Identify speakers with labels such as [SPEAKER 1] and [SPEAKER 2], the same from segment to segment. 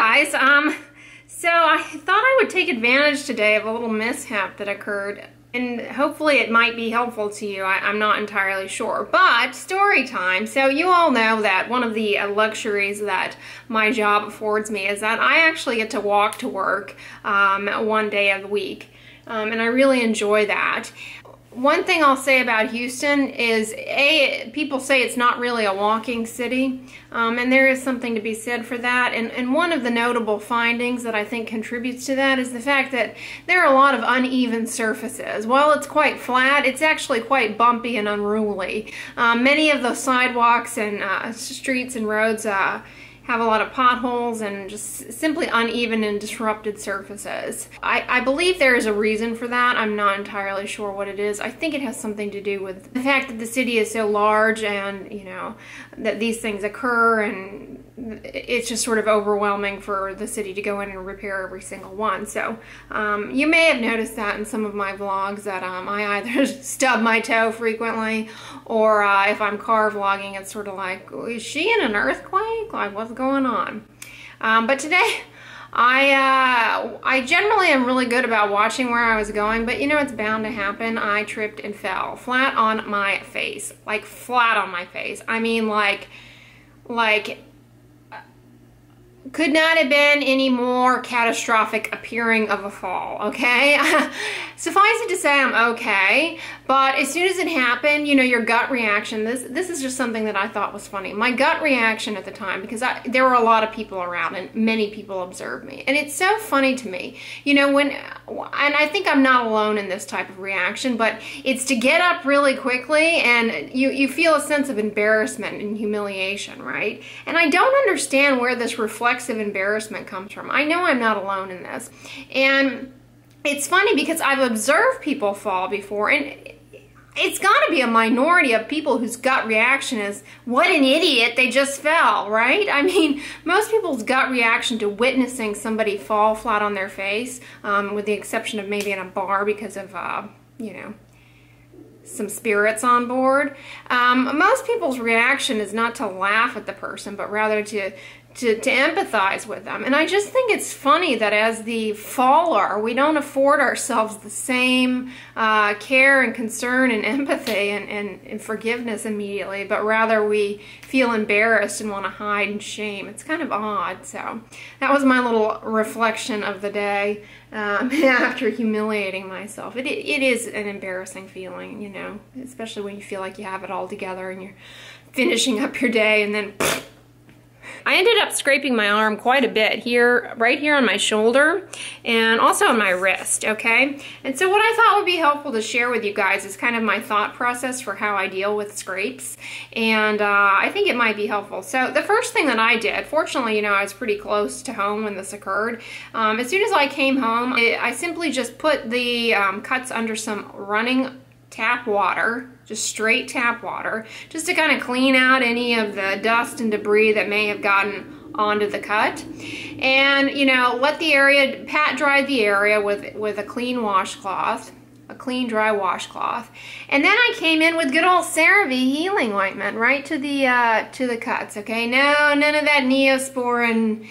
[SPEAKER 1] guys, so I thought I would take advantage today of a little mishap that occurred, and hopefully it might be helpful to you. I'm not entirely sure, but story time. So you all know that one of the luxuries that my job affords me is that I actually get to walk to work one day of the week, and I really enjoy that. One thing I'll say about Houston is, people say it's not really a walking city, and there is something to be said for that. And one of the notable findings that I think contributes to that is the fact that there are a lot of uneven surfaces. While it's quite flat, it's actually quite bumpy and unruly. Many of the sidewalks and streets and roads have a lot of potholes and just simply uneven and disrupted surfaces. I believe there is a reason for that. I'm not entirely sure what it is. I think it has something to do with the fact that the city is so large and, you know, that these things occur, and it's just sort of overwhelming for the city to go in and repair every single one. So you may have noticed that in some of my vlogs that I either stub my toe frequently, or if I'm car vlogging, it's sort of like, is she in an earthquake? Like, what's going on? But today, I generally am really good about watching where I was going, but you know, it's bound to happen. I tripped and fell flat on my face, like flat on my face. I mean, like could not have been any more catastrophic appearing of a fall, okay? Suffice it to say, I'm okay, but as soon as it happened, you know, your gut reaction, this is just something that I thought was funny. My gut reaction at the time, because there were a lot of people around and many people observed me, and it's so funny to me, you know, and I think I'm not alone in this type of reaction, but it's to get up really quickly, and you feel a sense of embarrassment and humiliation, right? And I don't understand where this reflexive embarrassment comes from. I know I'm not alone in this, and it's funny because I've observed people fall before, and it's got to be a minority of people whose gut reaction is, what an idiot, they just fell, right? I mean, most people's gut reaction to witnessing somebody fall flat on their face, with the exception of maybe in a bar because of, you know, some spirits on board, most people's reaction is not to laugh at the person, but rather to empathize with them. And I just think it's funny that as the faller, we don't afford ourselves the same care and concern and empathy and forgiveness immediately, but rather we feel embarrassed and want to hide in shame. It's kind of odd. So that was my little reflection of the day after humiliating myself. It is an embarrassing feeling, you know, especially when you feel like you have it all together and you're finishing up your day, and then I ended up scraping my arm quite a bit here, right here on my shoulder, and also on my wrist, okay? And so what I thought would be helpful to share with you guys is kind of my thought process for how I deal with scrapes, and I think it might be helpful. So the first thing that I did, fortunately, you know, I was pretty close to home when this occurred. As soon as I came home, I simply just put the cuts under some running tap water, just straight tap water, just to kind of clean out any of the dust and debris that may have gotten onto the cut. And, you know, let the area, pat dry the area with a clean washcloth, a clean dry washcloth. And then I came in with good old CeraVe healing ointment right to the cuts, okay? No, none of that Neosporin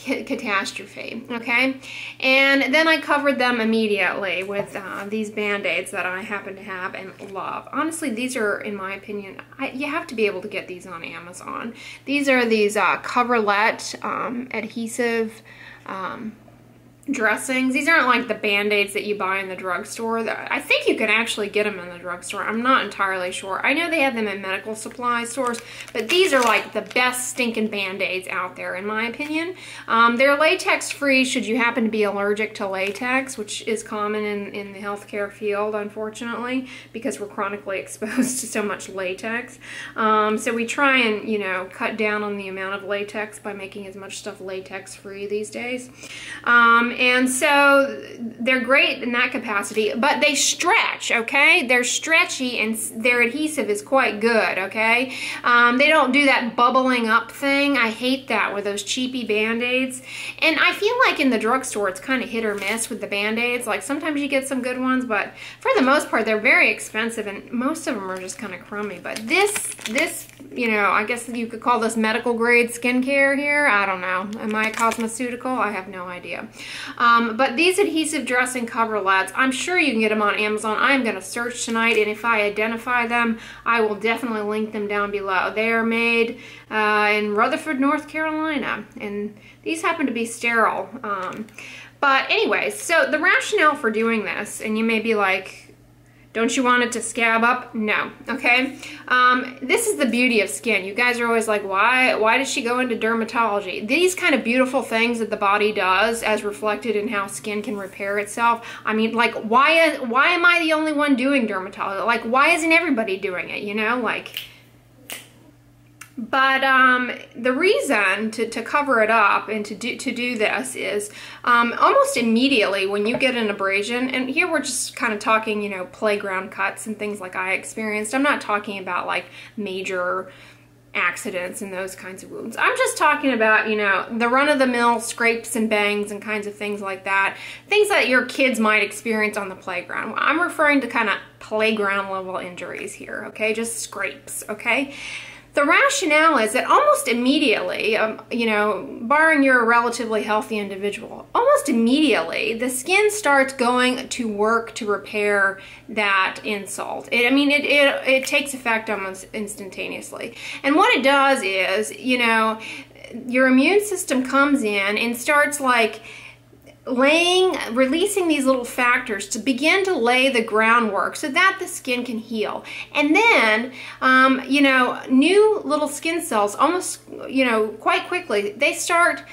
[SPEAKER 1] catastrophe, okay? And then I covered them immediately with these Band-Aids that I happen to have and love. Honestly, these are, in my opinion, you have to be able to get these on Amazon. These are these coverlet adhesive dressings. These aren't like the Band-Aids that you buy in the drugstore. I think you can actually get them in the drugstore. I'm not entirely sure. I know they have them in medical supply stores, but these are like the best stinking Band-Aids out there, in my opinion. They're latex free should you happen to be allergic to latex, which is common in the healthcare field, unfortunately, because we're chronically exposed to so much latex. So we try and, you know, cut down on the amount of latex by making as much stuff latex free these days. And so they're great in that capacity, but they stretch, okay? They're stretchy and their adhesive is quite good, okay? They don't do that bubbling up thing. I hate that with those cheapy Band-Aids. And I feel like in the drugstore it's kind of hit or miss with the Band-Aids. Like sometimes you get some good ones, but for the most part they're very expensive and most of them are just kind of crummy. But this, you know, I guess you could call this medical grade skincare here. I don't know. Am I a cosmeceutical? I have no idea. But these adhesive dressing coverlets, I'm sure you can get them on Amazon. I'm going to search tonight, and if I identify them, I will definitely link them down below. They are made in Rutherford, North Carolina, and these happen to be sterile. But anyways, so the rationale for doing this, and you may be like, don't you want it to scab up? No, okay? This is the beauty of skin. You guys are always like, why does she go into dermatology? These kind of beautiful things that the body does as reflected in how skin can repair itself. I mean, like, why am I the only one doing dermatology? Like, why isn't everybody doing it, you know? Like, but the reason to cover it up and to do this is almost immediately when you get an abrasion, and here we're just kind of talking, you know, playground cuts and things like I experienced. I'm not talking about like major accidents and those kinds of wounds. I'm just talking about, you know, the run-of-the-mill scrapes and bangs and kinds of things like that. Things that your kids might experience on the playground. I'm referring to kind of playground level injuries here, okay? Just scrapes, okay? The rationale is that almost immediately, you know, barring you're a relatively healthy individual, almost immediately the skin starts going to work to repair that insult. It takes effect almost instantaneously. And what it does is, you know, your immune system comes in and starts like releasing these little factors to begin to lay the groundwork so that the skin can heal. And then, you know, new little skin cells almost, you know, quite quickly, they start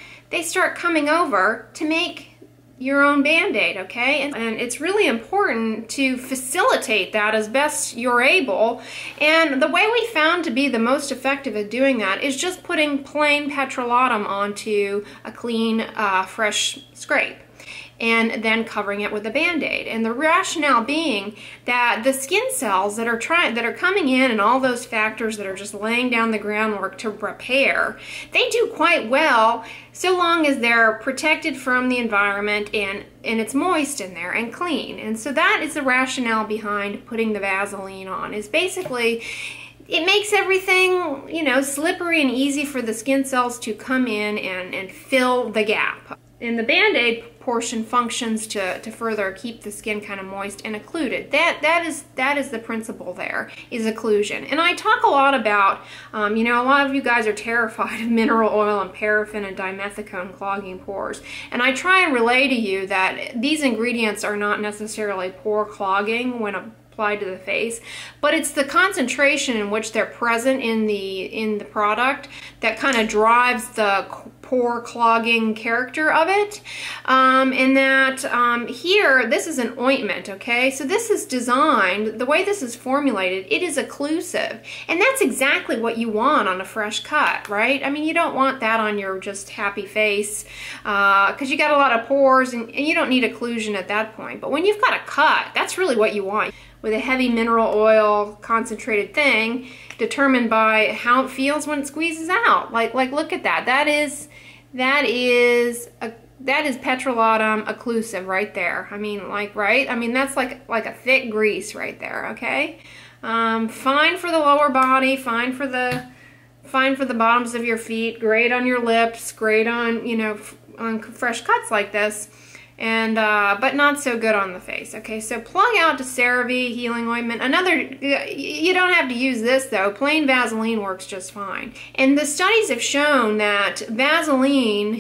[SPEAKER 1] coming over to make your own Band-Aid, okay? And it's really important to facilitate that as best you're able. And the way we found to be the most effective at doing that is just putting plain petrolatum onto a clean, fresh scrape, and then covering it with a Band-Aid. And the rationale being that the skin cells that are coming in and all those factors that are just laying down the groundwork to repair, they do quite well so long as they're protected from the environment and it's moist in there and clean. And so that is the rationale behind putting the Vaseline on, is basically it makes everything, you know, slippery and easy for the skin cells to come in and fill the gap. And the Band-Aid portion functions to further keep the skin kind of moist and occluded. That is the principle there, is occlusion. And I talk a lot about, you know, a lot of you guys are terrified of mineral oil and paraffin and dimethicone clogging pores. And I try and relay to you that these ingredients are not necessarily pore clogging when applied to the face, but it's the concentration in which they're present in the product that kind of drives the pore clogging character of it. And that here, this is an ointment, okay? So this is designed, the way this is formulated, it is occlusive. And that's exactly what you want on a fresh cut, right? I mean, you don't want that on your just happy face because you got a lot of pores and you don't need occlusion at that point. But when you've got a cut, that's really what you want. With a heavy mineral oil concentrated thing determined by how it feels when it squeezes out. Like look at that. That is petrolatum occlusive right there. I mean, like, right? I mean, that's like a thick grease right there, okay? Fine for the lower body, fine for the bottoms of your feet, great on your lips, great on, you know, on fresh cuts like this. And but not so good on the face. Okay, so plug out to CeraVe healing ointment. You don't have to use this though. Plain Vaseline works just fine. And the studies have shown that Vaseline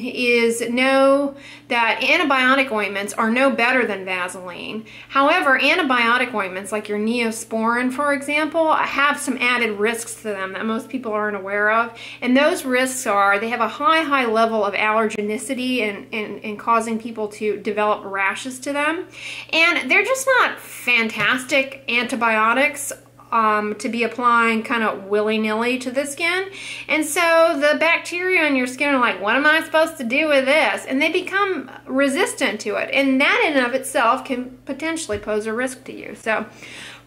[SPEAKER 1] that antibiotic ointments are no better than Vaseline. However, antibiotic ointments like your Neosporin, for example, have some added risks to them that most people aren't aware of. And those risks are they have a high level of allergenicity and causing people to develop rashes to them. And they're just not fantastic antibiotics to be applying kind of willy-nilly to the skin. And so the bacteria in your skin are like, what am I supposed to do with this? And they become resistant to it. And that in and of itself can potentially pose a risk to you. So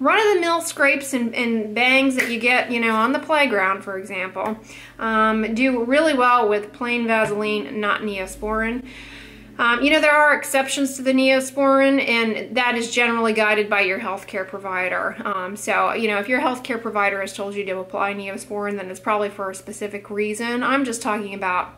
[SPEAKER 1] run-of-the-mill scrapes and bangs that you get, you know, on the playground, for example, do really well with plain Vaseline, not Neosporin. You know, there are exceptions to the Neosporin, and that is generally guided by your healthcare provider. So, you know, if your healthcare provider has told you to apply Neosporin, then it's probably for a specific reason. I'm just talking about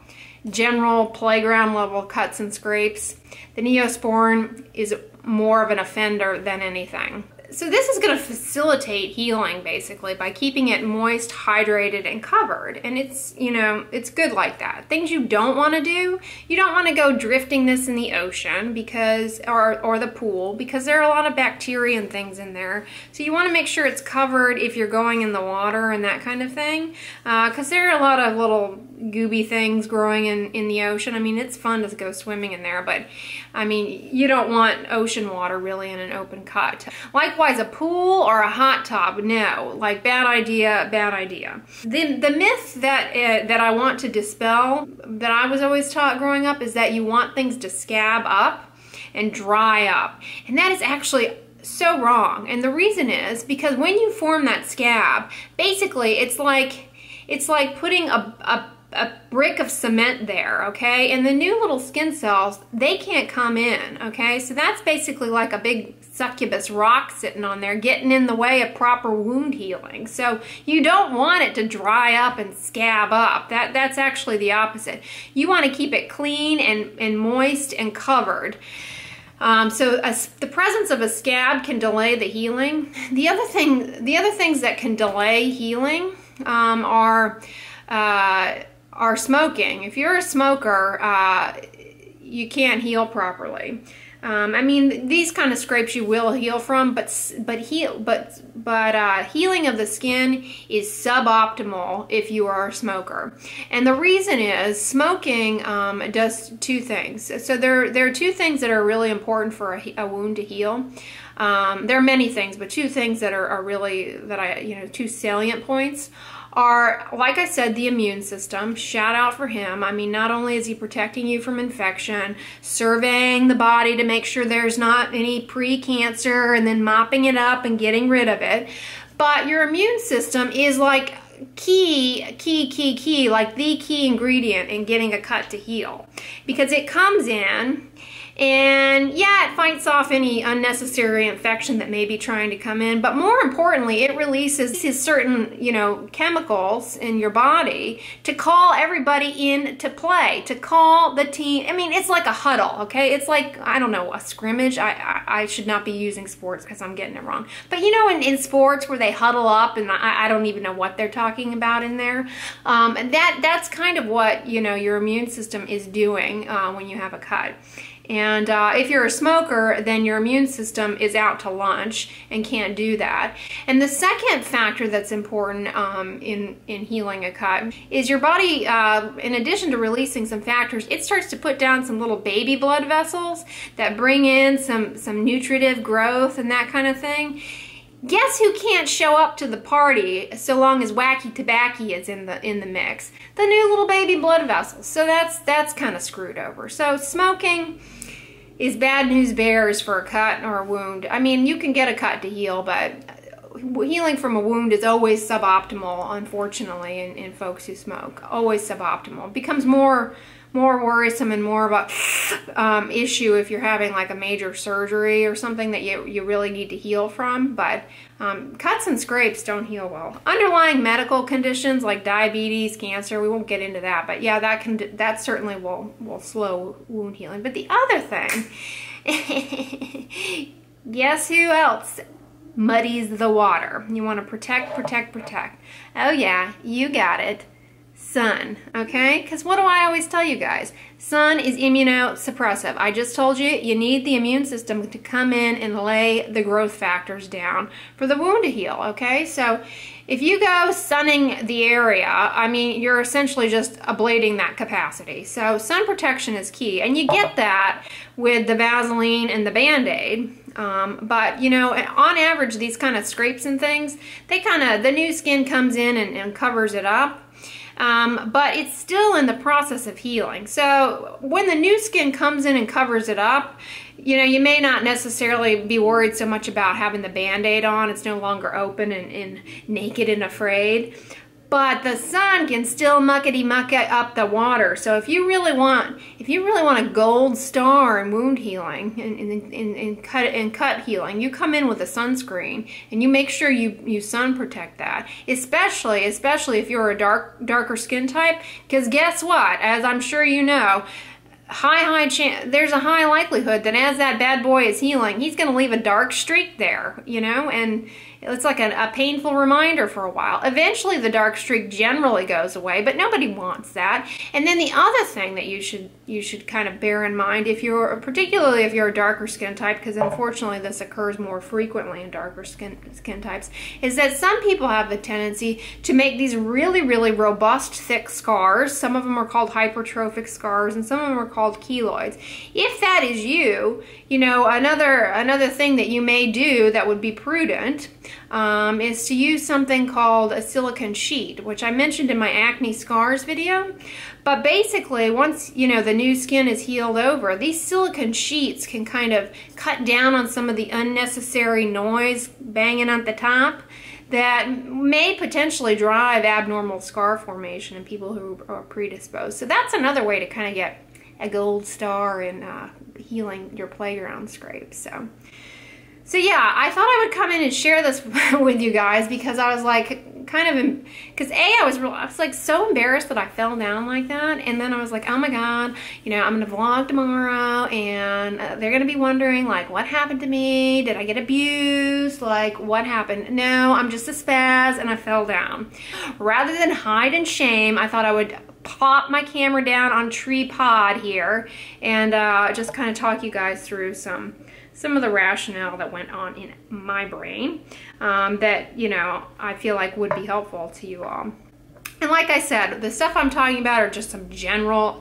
[SPEAKER 1] general playground level cuts and scrapes. The Neosporin is more of an offender than anything. So this is going to facilitate healing basically by keeping it moist, hydrated, and covered. And it's, you know, it's good like that. Things you don't want to do, you don't want to go drifting this in the ocean because, or the pool, because there are a lot of bacteria and things in there. So you want to make sure it's covered if you're going in the water and that kind of thing. Because there are a lot of little gooby things growing in the ocean. I mean, it's fun to go swimming in there, but I mean, you don't want ocean water really in an open cut. Likewise, a pool or a hot tub, no, like bad idea, bad idea. The myth that I want to dispel, that I was always taught growing up, is that you want things to scab up and dry up. And that is actually so wrong. And the reason is because when you form that scab, basically it's like putting a brick of cement there, okay? And the new little skin cells, they can't come in, okay? So that's basically like a big succubus rock sitting on there, getting in the way of proper wound healing. So you don't want it to dry up and scab up. That's actually the opposite. You want to keep it clean and moist and covered. The presence of a scab can delay the healing. The other things that can delay healing are smoking. If you're a smoker, you can't heal properly. I mean, these kind of scrapes you will heal from, but healing of the skin is suboptimal if you are a smoker. And the reason is smoking does two things. So there are two things that are really important for a wound to heal. There are many things, but two things that are really, two salient points are, like I said, the immune system. Shout out for him. I mean, not only is he protecting you from infection, surveying the body to make sure there's not any pre-cancer and then mopping it up and getting rid of it, but your immune system is like key, like the key ingredient in getting a cut to heal, because it comes in and yeah, it fights off any unnecessary infection that may be trying to come in, but more importantly, it releases certain, chemicals in your body to call everybody in to play, to call the team. I mean, it's like a huddle, okay? It's like, I don't know, a scrimmage. I should not be using sports because I'm getting it wrong. But in sports where they huddle up and I don't even know what they're talking about in there, that's kind of what, your immune system is doing when you have a cut. And if you're a smoker, then your immune system is out to lunch and can't do that. And the second factor that's important in healing a cut is your body, in addition to releasing some factors, it starts to put down some little baby blood vessels that bring in some nutritive growth and that kind of thing. Guess who can't show up to the party so long as wacky tobacco is in the mix? The new little baby blood vessels. So that's kind of screwed over. So smoking is bad news bears for a cut or a wound. I mean, you can get a cut to heal, but healing from a wound is always suboptimal, unfortunately, in folks who smoke. Always suboptimal. It becomes more worrisome and more of a issue if you're having like a major surgery or something that you really need to heal from. But cuts and scrapes don't heal well. Underlying medical conditions like diabetes, cancer, we won't get into that, but yeah, that certainly will slow wound healing. But the other thing, guess who else muddies the water? You want to protect. Oh yeah, you got it. Sun, okay? Because what do I always tell you guys? Sun is immunosuppressive. I just told you need the immune system to come in and lay the growth factors down for the wound to heal, okay? So if you go sunning the area, I mean, you're essentially just ablating that capacity. So sun protection is key, and you get that with the Vaseline and the Band-Aid. But you know, on average, these kind of scrapes and things, the new skin comes in and covers it up. But it's still in the process of healing. So when the new skin comes in and covers it up, you know, you may not necessarily be worried so much about having the Band-Aid on. It's no longer open and naked and afraid. But the sun can still muckety-muck up the water. So if you really want a gold star in wound healing and cut healing, you come in with a sunscreen and you make sure you sun protect that. Especially if you're a darker skin type, because guess what? As I'm sure you know, there's a high likelihood that as that bad boy is healing, he's going to leave a dark streak there, you know, and it's like a painful reminder for a while. Eventually the dark streak generally goes away, but nobody wants that. And then the other thing that you should kind of bear in mind, particularly if you're a darker skin type, because unfortunately this occurs more frequently in darker skin types, is that some people have the tendency to make these really, really robust, thick scars. Some of them are called hypertrophic scars, and some of them are called keloids. If that is you, you know, another thing that you may do that would be prudent is to use something called a silicone sheet, which I mentioned in my acne scars video. But basically, once, you know, the new skin is healed over, these silicone sheets can kind of cut down on some of the unnecessary noise banging at the top that may potentially drive abnormal scar formation in people who are predisposed. So that's another way to kind of get a gold star in healing your playground scrapes. So yeah, I thought I would come in and share this with you guys, because I was like, because I was like so embarrassed that I fell down like that, and then I was like, oh my god, you know, I'm gonna vlog tomorrow, and they're gonna be wondering like, what happened to me? Did I get abused? Like, what happened? No, I'm just a spaz and I fell down. Rather than hide in shame, I thought I would pop my camera down on tripod here and just kind of talk you guys through some of the rationale that went on in my brain that, you know, I feel like would be helpful to you all. And like I said, the stuff I'm talking about are just some general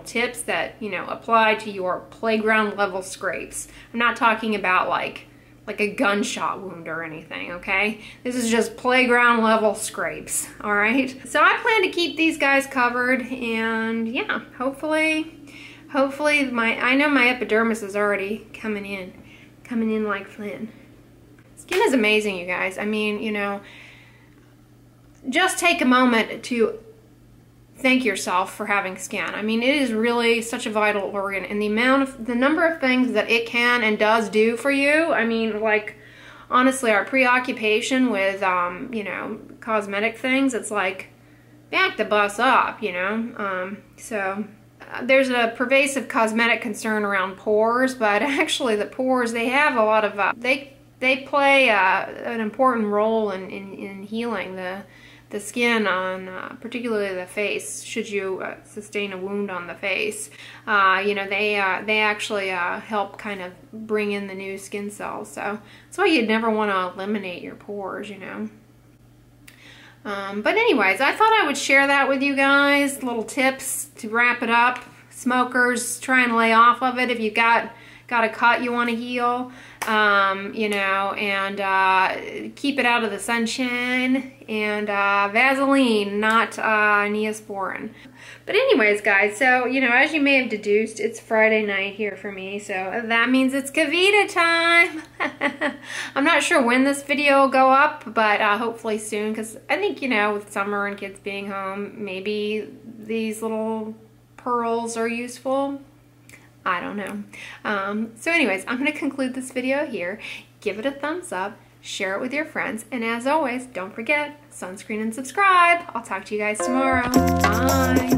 [SPEAKER 1] tips that, you know, apply to your playground level scrapes. I'm not talking about like a gunshot wound or anything, okay? This is just playground level scrapes, all right? So I plan to keep these guys covered, and yeah, hopefully I know my epidermis is already coming in like Flynn. Skin is amazing, you guys. I mean, you know, just take a moment to thank yourself for having skin. I mean, it is really such a vital organ, and the number of things that it can and does do for you. I mean, like, honestly, our preoccupation with, you know, cosmetic things, it's like, back the bus up, you know? There's a pervasive cosmetic concern around pores, but actually the pores, they have a lot of, they play an important role in healing the skin on particularly the face, should you sustain a wound on the face. You know, they actually help kind of bring in the new skin cells. So that's why you'd never want to eliminate your pores, you know. But anyways, I thought I would share that with you guys, little tips to wrap it up. Smokers, try and lay off of it if you've got a cut you want to heal, you know, and keep it out of the sunshine, and Vaseline, not Neosporin. But anyways, guys, so, you know, as you may have deduced, it's Friday night here for me, so that means it's Kavita time. I'm not sure when this video will go up, but hopefully soon, because I think, you know, with summer and kids being home, maybe these little pearls are useful. I don't know. So anyways, I'm going to conclude this video here. Give it a thumbs up, share it with your friends, and as always, don't forget, sunscreen and subscribe. I'll talk to you guys tomorrow. Bye.